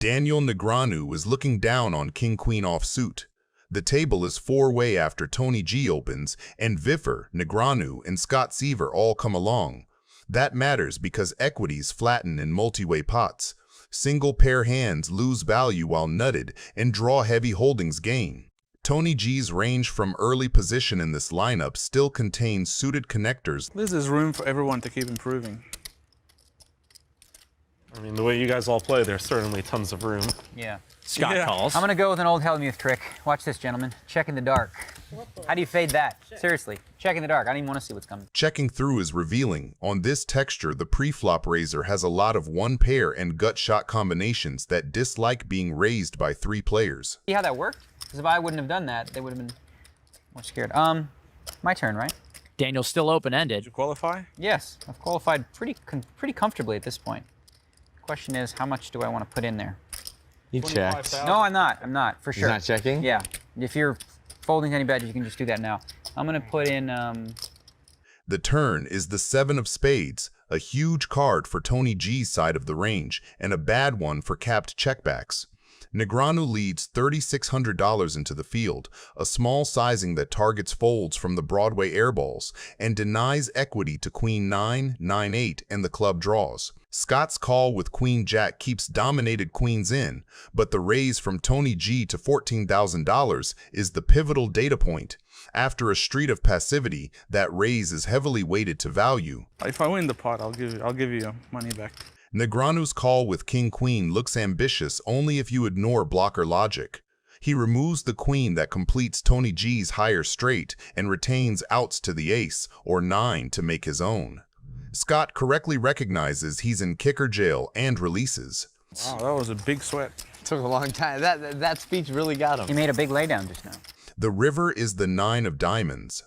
Daniel Negreanu is looking down on King-Queen offsuit. The table is four-way after Tony G opens, and Viffer, Negreanu, and Scott Seaver all come along. That matters because equities flatten in multi-way pots. Single pair hands lose value while nutted, and draw heavy holdings gain. Tony G's range from early position in this lineup still contains suited connectors. This is room for everyone to keep improving. I mean, the way you guys all play, there's certainly tons of room. Yeah. Scott calls. I'm gonna go with an old Hellmuth trick. Watch this, gentlemen. Check in the dark. How do you fade that? Seriously, check in the dark. I don't even want to see what's coming. Checking through is revealing. On this texture, the pre-flop raiser has a lot of one pair and gut shot combinations that dislike being raised by three players. See how that worked? Because if I wouldn't have done that, they would have been more scared. My turn, right? Daniel's still open-ended. Did you qualify? Yes, I've qualified pretty comfortably at this point. Question is, how much do I want to put in there? You checked. No, I'm not. I'm not, for sure. You're not checking? Yeah. If you're folding any bet, you can just do that now. I'm going to put in... The turn is the 7 of spades, a huge card for Tony G's side of the range, and a bad one for capped checkbacks. Negreanu leads $3,600 into the field, a small sizing that targets folds from the Broadway airballs, and denies equity to Queen 9, 9-8, and the club draws. Scott's call with Queen Jack keeps dominated queens in, but the raise from Tony G to $14,000 is the pivotal data point. After a street of passivity, that raise is heavily weighted to value. If I win the pot, I'll give you your money back. Negreanu's call with King-Queen looks ambitious only if you ignore blocker logic. He removes the queen that completes Tony G's higher straight and retains outs to the ace or 9 to make his own. Scott correctly recognizes he's in kicker jail and releases. Wow, that was a big sweat. Took a long time. That speech really got him. He made a big laydown just now. The river is the 9 of diamonds.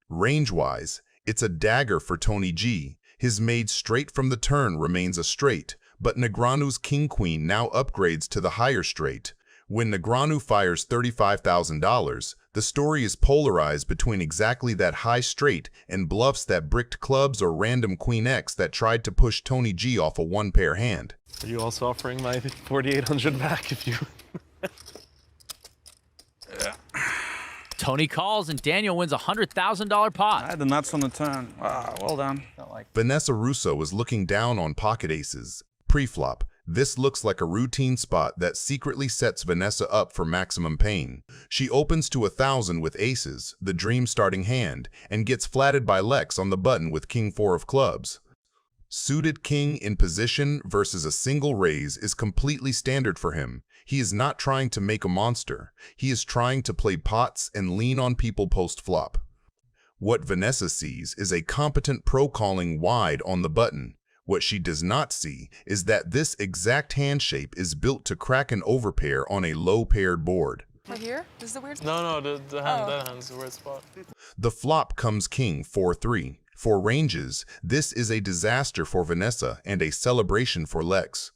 Range-wise, it's a dagger for Tony G. His made straight from the turn remains a straight, but Negreanu's King-Queen now upgrades to the higher straight. When Negreanu fires $35,000, the story is polarized between exactly that high straight and bluffs that bricked clubs or random Queen X that tried to push Tony G off a one-pair hand. Are you also offering my $4,800 back if you... Tony calls and Daniel wins a $100,000 pot. I had the nuts on the turn. Wow, well done. Vanessa Rousso is looking down on pocket aces. Pre-flop, this looks like a routine spot that secretly sets Vanessa up for maximum pain. She opens to 1,000 with aces, the dream starting hand, and gets flatted by Lex on the button with King 4 of clubs. Suited king in position versus a single raise is completely standard for him. He is not trying to make a monster. He is trying to play pots and lean on people post-flop. What Vanessa sees is a competent pro calling wide on the button. What she does not see is that this exact hand shape is built to crack an overpair on a low-paired board. Right here? This is the weird spot? No, that hand's the weird spot. The flop comes king 4-3. For ranges, this is a disaster for Vanessa and a celebration for Lex.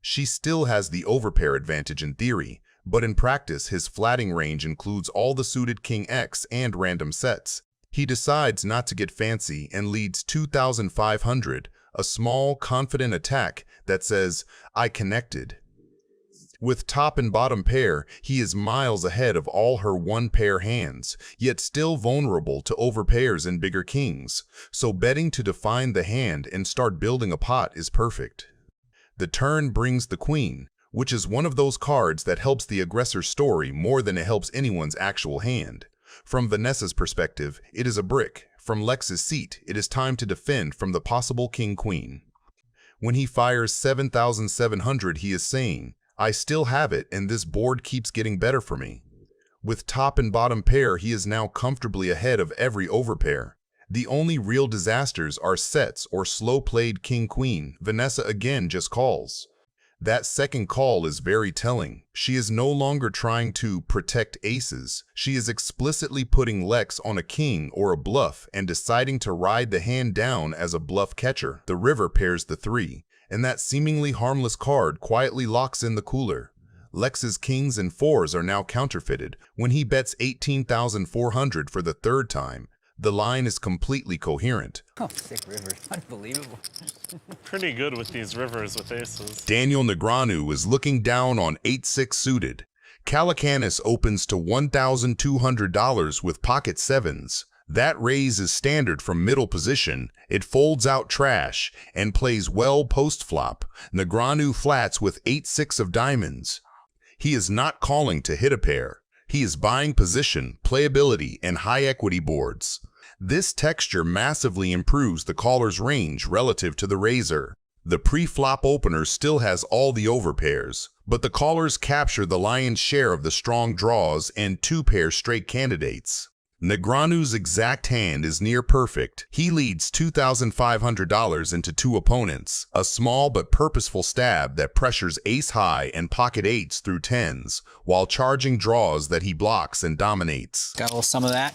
She still has the overpair advantage in theory, but in practice his flatting range includes all the suited King X and random sets. He decides not to get fancy and leads 2,500, a small, confident attack that says, "I connected." With top and bottom pair, he is miles ahead of all her one-pair hands, yet still vulnerable to overpairs and bigger kings, so betting to define the hand and start building a pot is perfect. The turn brings the queen, which is one of those cards that helps the aggressor's story more than it helps anyone's actual hand. From Vanessa's perspective, it is a brick. From Lex's seat, it is time to defend from the possible king-queen. When he fires 7,700, he is saying, "I still have it and this board keeps getting better for me." With top and bottom pair, he is now comfortably ahead of every overpair. The only real disasters are sets or slow-played king-queen. Vanessa again just calls. That second call is very telling. She is no longer trying to protect aces. She is explicitly putting Lex on a king or a bluff and deciding to ride the hand down as a bluff catcher. The river pairs the 3, and that seemingly harmless card quietly locks in the cooler. Lex's kings and 4s are now counterfeited. When he bets 18,400 for the third time, The line is completely coherent. Oh, sick river. Unbelievable. Pretty good with these rivers with aces. Daniel Negreanu is looking down on 8-6 suited. Calacanis opens to $1,200 with pocket sevens. That raise is standard from middle position. It folds out trash and plays well post-flop. Negreanu flats with 8-6 of diamonds. He is not calling to hit a pair. He is buying position, playability, and high equity boards. This texture massively improves the caller's range relative to the raiser. The pre-flop opener still has all the overpairs, but the callers capture the lion's share of the strong draws and 2-pair straight candidates. Negreanu's exact hand is near perfect. He leads $2,500 into 2 opponents, a small but purposeful stab that pressures ace-high and pocket 8s through 10s, while charging draws that he blocks and dominates. Got a little some of that.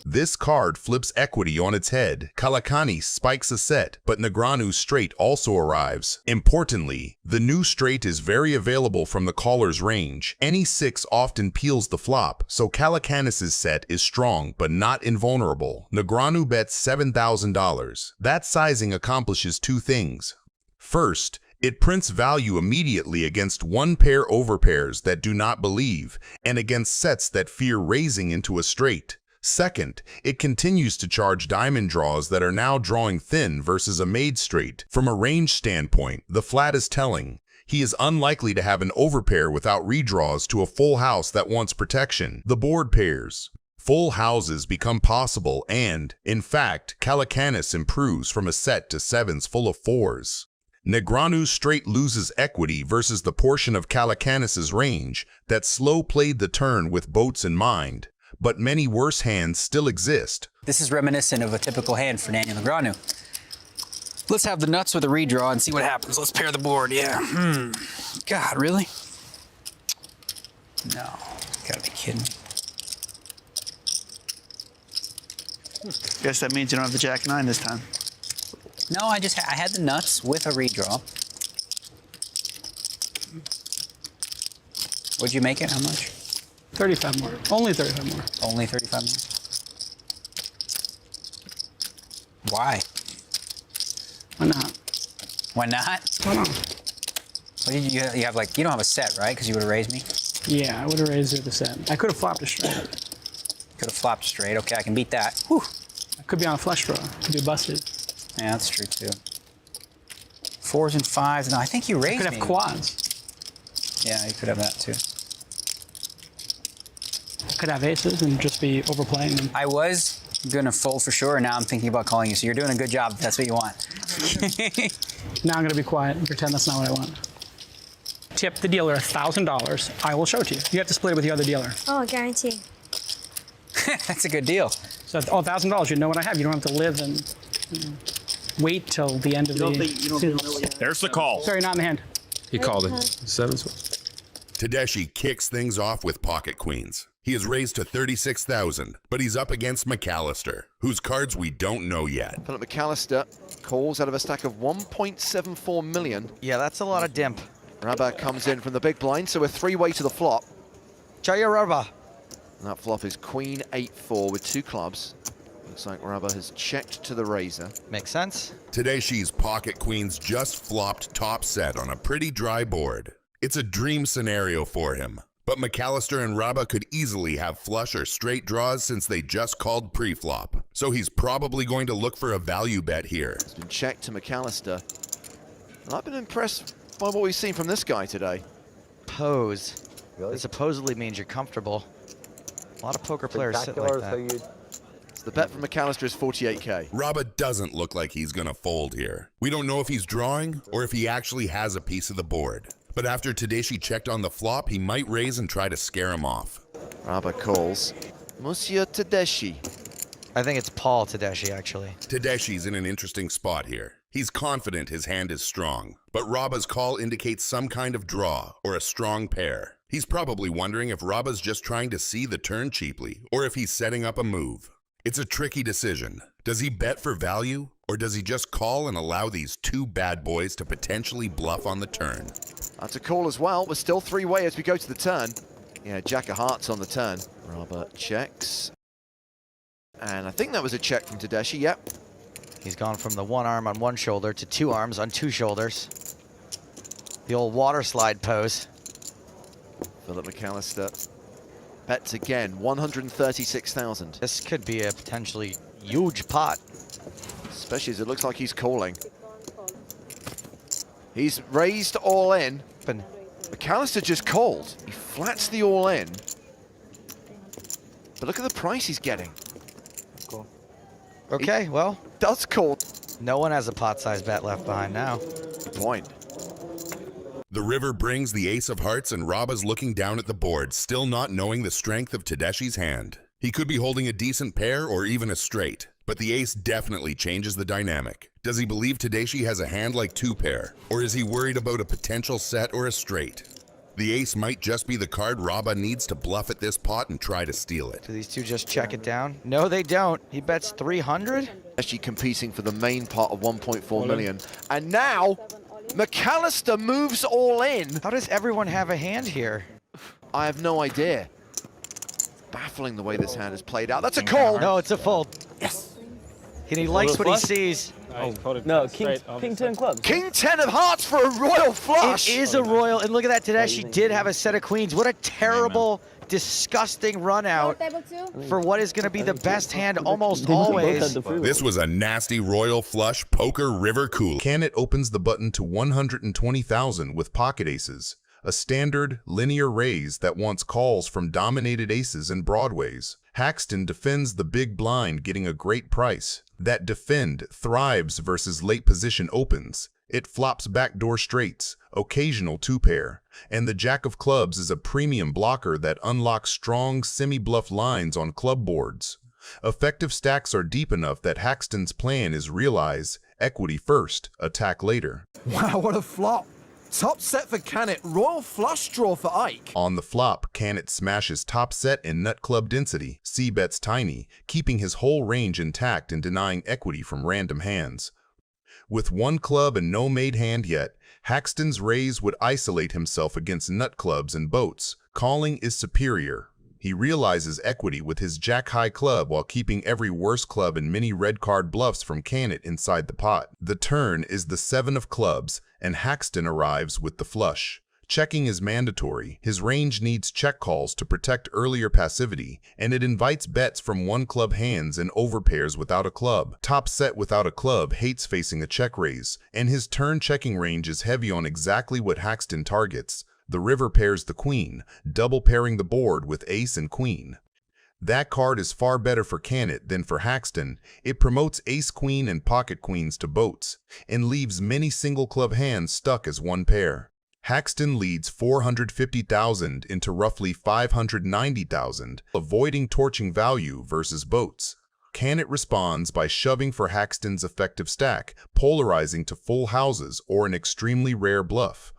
This card flips equity on its head. Calacanis spikes a set, but Negreanu's straight also arrives. Importantly, the new straight is very available from the caller's range. Any 6 often peels the flop, so Calacanis' set is strong but not invulnerable. Negreanu bets $7,000. That sizing accomplishes 2 things. First, it prints value immediately against 1-pair overpairs that do not believe, and against sets that fear raising into a straight. Second, it continues to charge diamond draws that are now drawing thin versus a made straight. From a range standpoint, the flat is telling. He is unlikely to have an overpair without redraws to a full house that wants protection. The board pairs. Full houses become possible and, in fact, Calacanis improves from a set to 7s full of 4s. Negreanu's straight loses equity versus the portion of Calacanis' range that slow played the turn with boats in mind. But many worse hands still exist. This is reminiscent of a typical hand for Daniel Negreanu. Let's have the nuts with a redraw and see what happens. Let's pair the board, yeah. God, really? No, gotta be kidding me. Guess that means you don't have the Jack-9 this time. No, I had the nuts with a redraw. What'd you make it? How much? 35 more. Only 35 more. Only 35 more. Why? Why not? Why not? Why not? What did you have like, you don't have a set, right? Because you would have raised me? Yeah, I would have raised it the set. I could have flopped a straight. Could have flopped straight. Okay, I can beat that. Whew. I could be on a flush draw. Could be busted. Yeah, that's true too. 4s and 5s. No, I think you raised me. I could have quads. Yeah, you could have that too. I could have aces and just be overplaying them. I was gonna fold for sure, and now I'm thinking about calling you. So you're doing a good job if that's what you want. Now I'm gonna be quiet and pretend that's not what I want. Tip the dealer $1,000. I will show it to you. You have to split it with the other dealer. Oh, guarantee. That's a good deal. So $1,000, you know what I have. You don't have to live and wait till the end of the. There's the call. Sorry, not in the hand. He called it. 7s. Tedeschi kicks things off with pocket queens. He is raised to $36,000, but he's up against McAllister, whose cards we don't know yet. Philip McAllister calls out of a stack of 1.74 million. Yeah, that's a lot of dimp. Rabba comes in from the big blind, so a 3-way to the flop. Chaya Rabba. And that flop is Queen 8-4 with 2 clubs. Looks like Rabba has checked to the razor. Makes sense. Tedeschi's pocket queens just flopped top set on a pretty dry board. It's a dream scenario for him. But McAllister and Rabba could easily have flush or straight draws since they just called pre-flop. So he's probably going to look for a value bet here. It's been checked to McAllister. And I've been impressed by what we've seen from this guy today. Pose. Really? It supposedly means you're comfortable. A lot of poker players sit like that. So the bet from McAllister is 48K. Rabba doesn't look like he's gonna fold here. We don't know if he's drawing or if he actually has a piece of the board. But after Tedeschi checked on the flop, he might raise and try to scare him off. Rabba calls. Monsieur Tedeschi. I think it's Paul Tedeschi, actually. Tedeschi's in an interesting spot here. He's confident his hand is strong, but Rabba's call indicates some kind of draw or a strong pair. He's probably wondering if Rabba's just trying to see the turn cheaply or if he's setting up a move. It's a tricky decision. Does he bet for value or does he just call and allow these 2 bad boys to potentially bluff on the turn? That's a call as well. We're still 3-way as we go to the turn. Yeah, Jack of Hearts on the turn. Robert checks. And I think that was a check from Tedeschi, yep. He's gone from the one arm on one shoulder to two arms on two shoulders. The old water slide pose. Philip McAllister bets again, 136,000. This could be a potentially huge pot. Especially as it looks like he's calling. He's raised all in. McAllister just called. He flats the all in. But look at the price he's getting. Cool. Okay, well. Does call. No one has a pot-sized bet left behind now. Good point. The river brings the ace of hearts and Raba's looking down at the board, still not knowing the strength of Tedeschi's hand. He could be holding a decent pair or even a straight, but the ace definitely changes the dynamic. Does he believe Tedeschi has a hand like two pair, or is he worried about a potential set or a straight? The ace might just be the card Raba needs to bluff at this pot and try to steal it. Do these two just check it down? No, they don't. He bets 300. Actually competing for the main pot of 1.4 million. And now, McAllister moves all in. How does everyone have a hand here? I have no idea. Baffling the way this hand is played out. That's a call. No, it's a fold. Yes. And he likes what he sees. No, King 10 clubs. King 10 of hearts for a royal flush. It is a royal, and look at that, Tedeschi did have a set of queens. What a terrible, disgusting run out for what is going to be the best hand almost always. This was a nasty royal flush poker river cool. Canet opens the button to 120,000 with pocket aces, a standard linear raise that wants calls from dominated aces and broadways. Haxton defends the big blind, getting a great price. That defend thrives versus late position opens. It flops backdoor straights, occasional two-pair, and the jack of clubs is a premium blocker that unlocks strong semi-bluff lines on club boards. Effective stacks are deep enough that Haxton's plan is realize equity first, attack later. Wow, what a flop. Top set for Canet, royal flush draw for Ike. On the flop, Canet smashes top set and nut club density, c-bets tiny, keeping his whole range intact and denying equity from random hands. With one club and no made hand yet, Haxton's raise would isolate himself against nut clubs and boats. Calling is superior. He realizes equity with his jack-high club while keeping every worse club and many red card bluffs from Canet inside the pot. The turn is the 7 of clubs, and Haxton arrives with the flush. Checking is mandatory. His range needs check calls to protect earlier passivity, and it invites bets from one club hands and overpairs without a club. Top set without a club hates facing a check raise, and his turn checking range is heavy on exactly what Haxton targets. The river pairs the queen, double pairing the board with ace and queen. That card is far better for Canet than for Haxton. It promotes ace-queen and pocket queens to boats, and leaves many single club hands stuck as one pair. Haxton leads 450,000 into roughly 590,000, avoiding torching value versus boats. Canet responds by shoving for Haxton's effective stack, polarizing to full houses or an extremely rare bluff.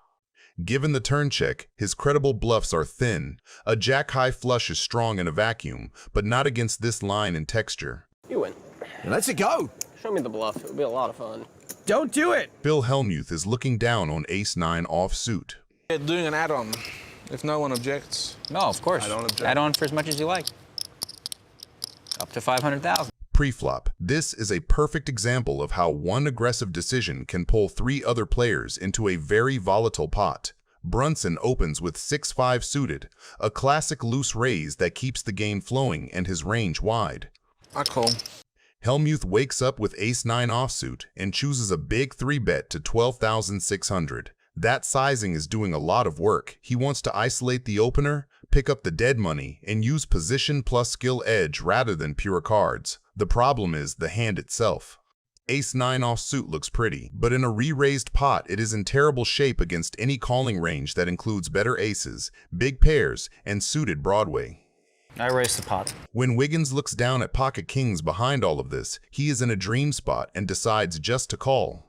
Given the turn check, his credible bluffs are thin. A jack-high flush is strong in a vacuum, but not against this line and texture. You win. Let's go. Show me the bluff. It'll be a lot of fun. Don't do it. Phil Hellmuth is looking down on ace-9 offsuit. Doing an add-on, if no one objects. No, of course. I don't object. Add on for as much as you like. Up to 500,000. Pre-flop. This is a perfect example of how one aggressive decision can pull 3 other players into a very volatile pot. Brunson opens with 6-5 suited, a classic loose raise that keeps the game flowing and his range wide. I call. Hellmuth wakes up with ace-9 offsuit and chooses a big 3-bet to 12,600. That sizing is doing a lot of work. He wants to isolate the opener, pick up the dead money, and use position plus skill edge rather than pure cards. The problem is the hand itself. Ace-9 offsuit looks pretty, but in a re-raised pot it is in terrible shape against any calling range that includes better aces, big pairs, and suited Broadway. I raise the pot. When Wiggins looks down at pocket kings behind all of this, he is in a dream spot and decides just to call.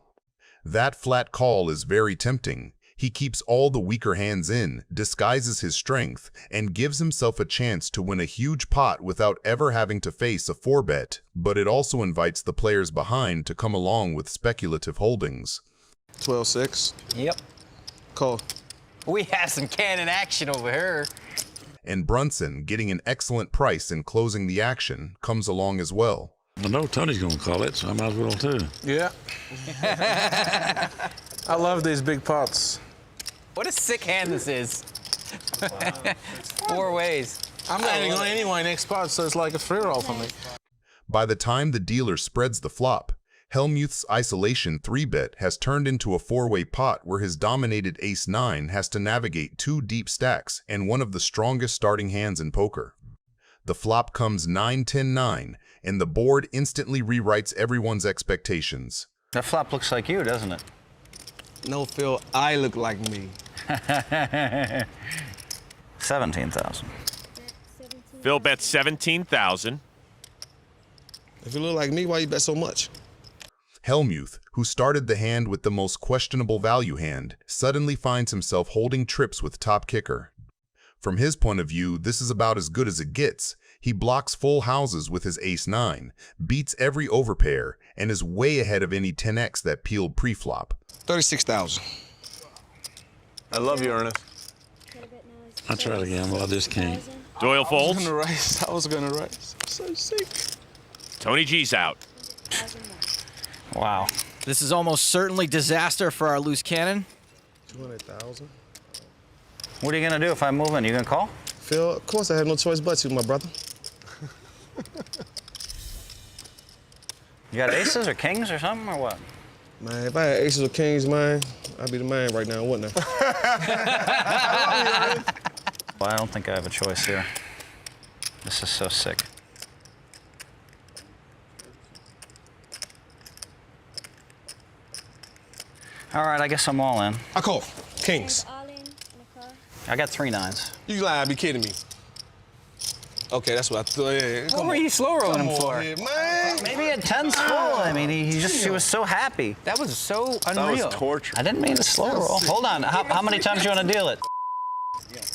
That flat call is very tempting. He keeps all the weaker hands in, disguises his strength, and gives himself a chance to win a huge pot without ever having to face a 4-bet, but it also invites the players behind to come along with speculative holdings. 12-6. Yep. Call. We have some cannon action over here. and Brunson, getting an excellent price in closing the action, comes along as well. I know Tony's gonna call it, so I might as well too. Yeah. I love these big pots. What a sick hand this is. 4 ways. I'm not even going anyway next pot, so it's like a free roll for me. By the time the dealer spreads the flop, Hellmuth's isolation 3-bet has turned into a 4-way pot where his dominated ace-9 has to navigate 2 deep stacks and one of the strongest starting hands in poker. The flop comes 9-10-9, and the board instantly rewrites everyone's expectations. That flop looks like you, doesn't it? No, Phil, I look like me. 17,000. Phil bets 17,000. If you look like me, why you bet so much? Hellmuth, who started the hand with the most questionable value hand, suddenly finds himself holding trips with top kicker. From his point of view, this is about as good as it gets. He blocks full houses with his ace-9, beats every overpair, and is way ahead of any 10x that peeled pre-flop. 36,000. I love you, Ernest. I tried to gamble, I just can't. Doyle folds. I was gonna race. I'm so sick. Tony G's out. Wow. This is almost certainly disaster for our loose cannon. 200,000. What are you gonna do if I move in? You gonna call? Phil, of course I have no choice but to, my brother. You got aces or kings or something or what? Man, if I had aces or kings, man, I'd be the man right now, wouldn't I? Well, I don't think I have a choice here. This is so sick. All right, I guess I'm all in. I call. Kings. I got 3 9s. You gotta be kidding me. Okay, that's what I thought. Yeah, What were you slow rolling him for? Here, man. Maybe at 10's full. I mean, he was so happy. That was so unreal. That was torture. I didn't mean to slow roll. Hold on. How many times do you want to deal it?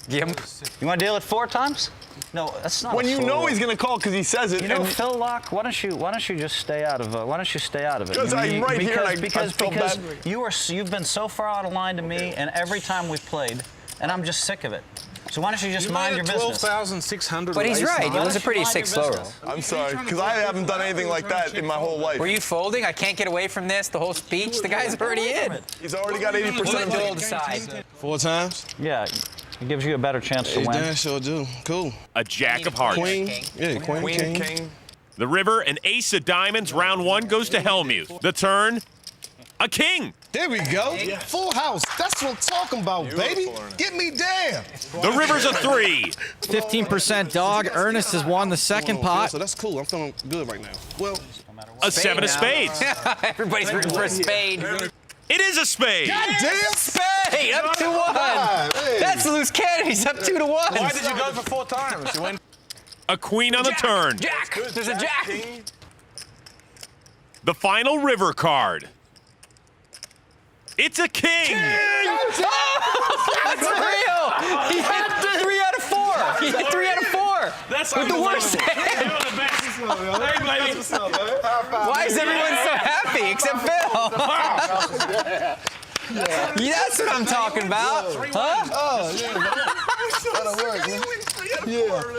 Gimp. You want to deal it 4 times? No, that's not. When you know he's gonna call because he says it. You know, Phil Locke, why don't you just stay out of it? Why don't you stay out of it? Because I'm right here. Because you've been so far out of line to me, and every time we've played, and I'm just sick of it. So why don't you just mind your business? 12,600. But he's right. It was a pretty sick slow roll. I'm sorry, because I haven't done anything like that in my whole life. Were you folding? I can't get away from this. The whole speech. The guy's already in. He's already got 80% of Joel decide. 4 times? Yeah, it gives you a better chance to win. Yeah, sure do. Cool. A jack of hearts. Queen. Yeah, queen, king. The river, an ace of diamonds. Round 1 goes to Hellmuth. The turn, a king. There we go. Full house. That's what I'm talking about, baby. Get me down. The river's a 3. 15% dog. Ernest has won the second pot. So that's cool. I'm feeling good right now. Well, A 7 of spades. Everybody's rooting for a spade. It is a spade. goddamn Spade up 2-1. That's loose cannon. He's up 2-1. Why did you go for 4 times? You went. A queen on the turn. Jack. There's a jack. The final river card. It's a king. That's real. He hit 3 out of 4. He hit 3 out of 4. That's with the worst hand. Why is everyone so happy except Phil? That's what I'm talking about. Huh? oh, yeah. That'll work, man. Yeah.